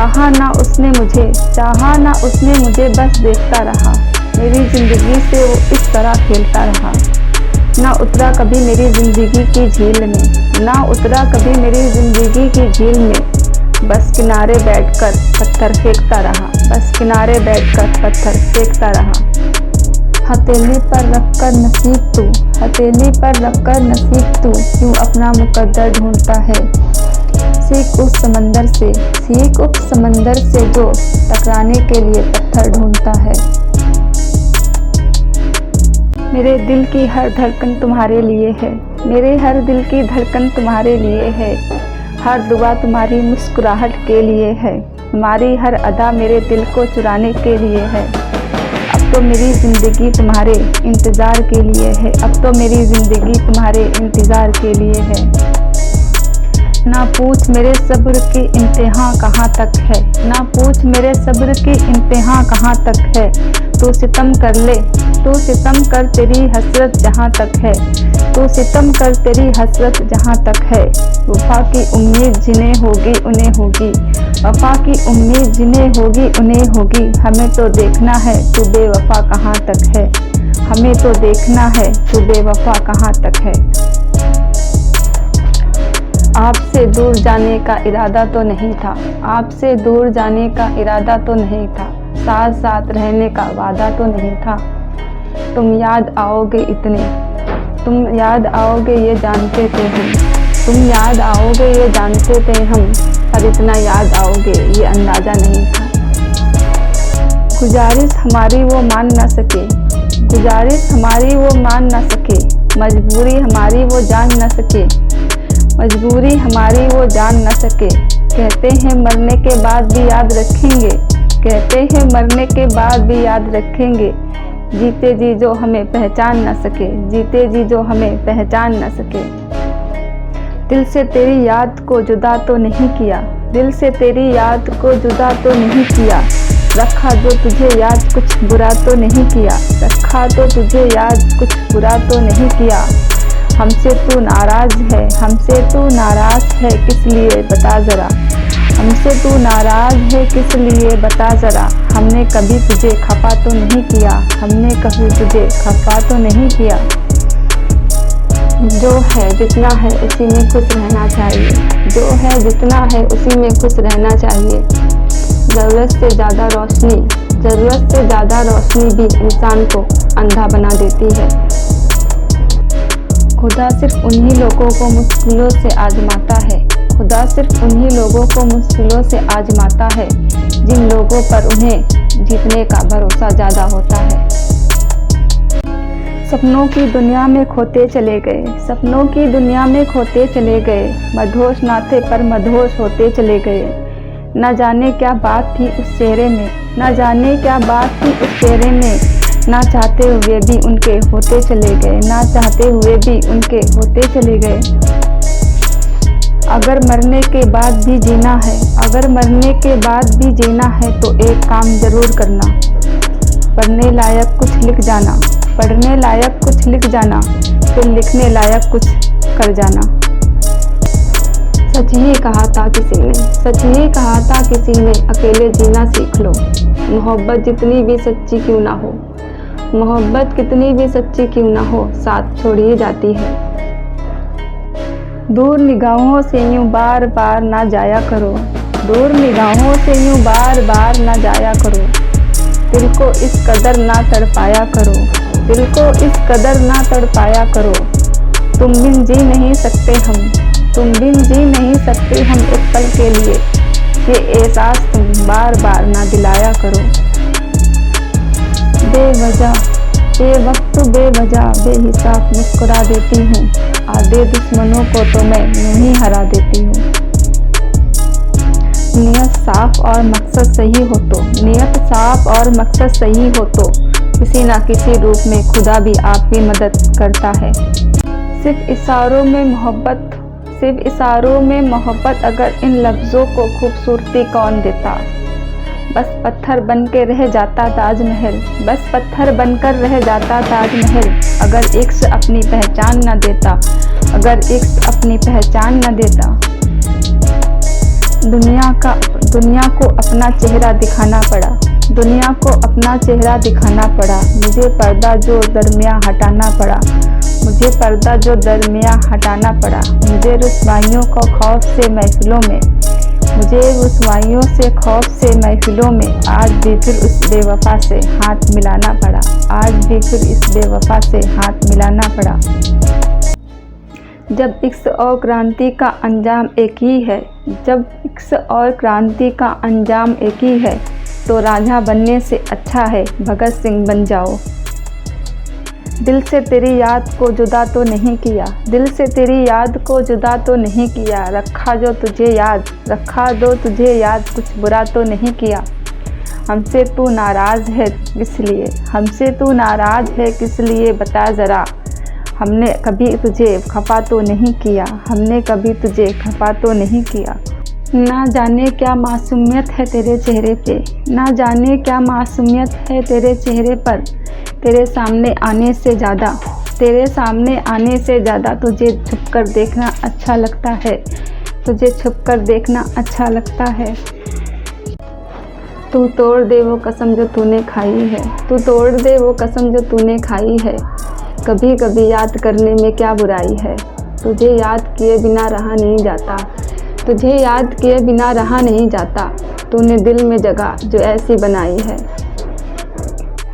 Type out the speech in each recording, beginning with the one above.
चाहा ना उसने मुझे बस देखता रहा। मेरी ज़िंदगी से वो इस तरह खेलता रहा। ना उतरा कभी मेरी ज़िंदगी की झील में, ना उतरा कभी मेरी ज़िंदगी की झील में। बस किनारे बैठकर पत्थर फेंकता रहा, बस किनारे बैठकर पत्थर फेंकता रहा। हथेली पर रखकर नसीब तू, हथेली पर रखकर नसीब तू क्यों अपना मुकद्दर ढूंढता है। सीख उस समंदर से, सीख उस समंदर से जो टकराने के लिए पत्थर ढूंढता है। मेरे दिल की हर धड़कन तुम्हारे लिए है, मेरे हर दिल की धड़कन तुम्हारे लिए है। हर दुआ तुम्हारी मुस्कुराहट के लिए है, तुम्हारी हर अदा मेरे दिल को चुराने के लिए है। अब तो मेरी ज़िंदगी तुम्हारे इंतज़ार के लिए है, अब तो मेरी ज़िंदगी तुम्हारे इंतज़ार के लिए है। ना पूछ मेरे सब्र की इम्तिहां कहाँ तक है, ना पूछ मेरे सब्र की इम्तिहां कहाँ तक है। तू सितम कर ले, तू सितम कर तेरी हसरत जहाँ तक है, तू सितम कर तेरी हसरत जहाँ तक है। वफा की उम्मीद जिन्हें होगी उन्हें होगी, वफा की उम्मीद जिन्हें होगी उन्हें होगी। हमें तो देखना है तू बेवफा कहाँ तक है, हमें तो देखना है तू बेवफा कहाँ तक है। आपसे दूर जाने का इरादा तो नहीं था, आपसे दूर जाने का इरादा तो नहीं था, साथ साथ रहने का वादा तो नहीं था। तुम याद आओगे इतने, तुम याद आओगे ये जानते थे हम, तुम याद आओगे ये जानते थे हम, पर इतना याद आओगे ये अंदाज़ा नहीं था। गुजारिश हमारी वो मान ना सके, गुजारिश हमारी वो मान ना सके, मजबूरी हमारी वो जान ना सके, मजबूरी हमारी वो जान न सके। कहते हैं मरने के बाद भी याद रखेंगे, कहते हैं मरने के बाद भी याद रखेंगे। जीते जी जो हमें पहचान न सके, जीते जी जो हमें पहचान न सके। दिल से तेरी याद को जुदा तो नहीं किया, दिल से तेरी याद को जुदा तो नहीं किया। रखा जो तुझे याद कुछ बुरा तो नहीं किया, रखा तो तुझे याद कुछ बुरा तो नहीं किया। हमसे तू नाराज़ है, हमसे तू नाराज़ है किस लिए बता ज़रा, हमसे तू नाराज़ है किस लिए बता ज़रा। हमने कभी तुझे खफा तो नहीं किया, हमने कभी तुझे खफा तो नहीं किया। जो है जितना है उसी में खुश रहना चाहिए, जो है जितना है उसी में खुश रहना चाहिए। ज़रूरत से ज़्यादा रोशनी, ज़रूरत से ज़्यादा रोशनी भी इंसान को अंधा बना देती है। खुदा सिर्फ उन्हीं लोगों को मुश्किलों से आजमाता है, खुदा सिर्फ उन्हीं लोगों को मुश्किलों से आजमाता है जिन लोगों पर उन्हें जीतने का भरोसा ज़्यादा होता है। सपनों की दुनिया में खोते चले गए, सपनों की दुनिया में खोते चले गए। मदहोश ना थे पर मदहोश होते चले गए। न जाने क्या बात थी उस चेहरे में, न जाने क्या बात थी उस चेहरे में। ना चाहते हुए भी उनके होते चले गए, ना चाहते हुए भी उनके होते चले गए। अगर मरने के बाद भी जीना है, अगर मरने के बाद भी जीना है तो एक काम ज़रूर करना, पढ़ने लायक कुछ लिख जाना, पढ़ने लायक कुछ लिख जाना, फिर लिखने लायक कुछ कर जाना। सच ही कहा था किसी ने, सच ही कहा था किसी ने, अकेले जीना सीख लो। मोहब्बत जितनी भी सच्ची क्यों ना हो, मोहब्बत कितनी भी सच्ची क्यों ना हो, साथ छोड़ ही जाती है। दूर निगाहों से यूं बार बार ना जाया करो, दूर निगाहों से यूं बार बार ना जाया करो। दिल को इस कदर ना तड़पाया करो, दिल को इस कदर ना तड़पाया करो। तुम बिन जी नहीं सकते हम, तुम बिन जी नहीं सकते हम एक पल के लिए, ये एहसास तुम बार बार ना दिलाया करो। बेवजह बेवक्त बेवजह बेहिसाब मुस्कुरा देती हूँ, आधे दुश्मनों को तो मैं यूं ही हरा देती हूँ। नियत साफ और मकसद सही हो तो, नियत साफ और मकसद सही हो तो किसी ना किसी रूप में खुदा भी आपकी मदद करता है। सिर्फ इशारों में मोहब्बत, सिर्फ इशारों में मोहब्बत, अगर इन लफ्ज़ों को खूबसूरती कौन देता। बस पत्थर बन के रह जाता ताजमहल, बस पत्थर बनकर रह जाता ताजमहल। अगर इश्क अपनी पहचान न देता, अगर इश्क अपनी पहचान न देता। दुनिया को अपना चेहरा दिखाना पड़ा। दुनिया को अपना चेहरा दिखाना पड़ा। मुझे पर्दा जो दरमियाँ हटाना पड़ा। मुझे पर्दा जो दरमियाँ हटाना पड़ा। मुझे रुसवाइयों को खौफ से महफिलों में। मुझे रुसवाइयों से खौफ से महफिलों में आज भी फिर उस बेवफा से हाथ मिलाना पड़ा। आज भी फिर इस बेवफा से हाथ मिलाना पड़ा। जब इश्क और क्रांति का अंजाम एक ही है, जब इश्क और क्रांति का अंजाम एक ही है, तो राजा बनने से अच्छा है भगत सिंह बन जाओ। दिल से तेरी याद को जुदा तो नहीं किया। दिल से तेरी याद को जुदा तो नहीं किया। रखा जो तुझे याद, रखा दो तुझे याद, कुछ बुरा तो नहीं किया। हमसे तू नाराज़ है किस लिए? हमसे तू नाराज़ है किस लिए बता ज़रा। हमने कभी तुझे खफा तो नहीं किया। हमने कभी तुझे खफा तो नहीं किया। ना जाने क्या मासूमियत है तेरे चेहरे पे। ना जाने क्या मासूमियत है तेरे चेहरे पर। तेरे सामने आने से ज़्यादा तुझे छुप कर देखना अच्छा लगता है। तुझे छुप कर देखना अच्छा लगता है। तू तोड़ दे वो कसम जो तूने खाई है। तू तोड़ दे वो कसम जो तूने खाई है। कभी कभी याद करने में क्या बुराई है। तुझे याद किए बिना रहा नहीं जाता। तुझे याद किए बिना रहा नहीं जाता। तूने दिल में जगह जो ऐसी बनाई है।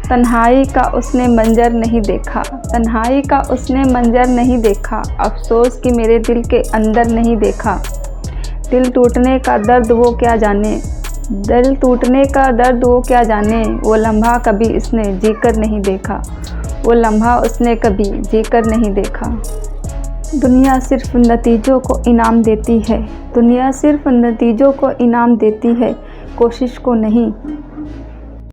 तन्हाई का उसने मंजर नहीं देखा। तन्हाई का उसने मंजर नहीं देखा। अफसोस कि मेरे दिल के अंदर नहीं देखा। दिल टूटने का दर्द वो क्या जाने। दिल टूटने का दर्द वो क्या जाने। वो लम्हा कभी इसने जीकर नहीं देखा। वो लम्हा उसने कभी जीकर नहीं देखा। दुनिया सिर्फ नतीजों को इनाम देती है। दुनिया सिर्फ नतीजों को इनाम देती है, कोशिश को नहीं।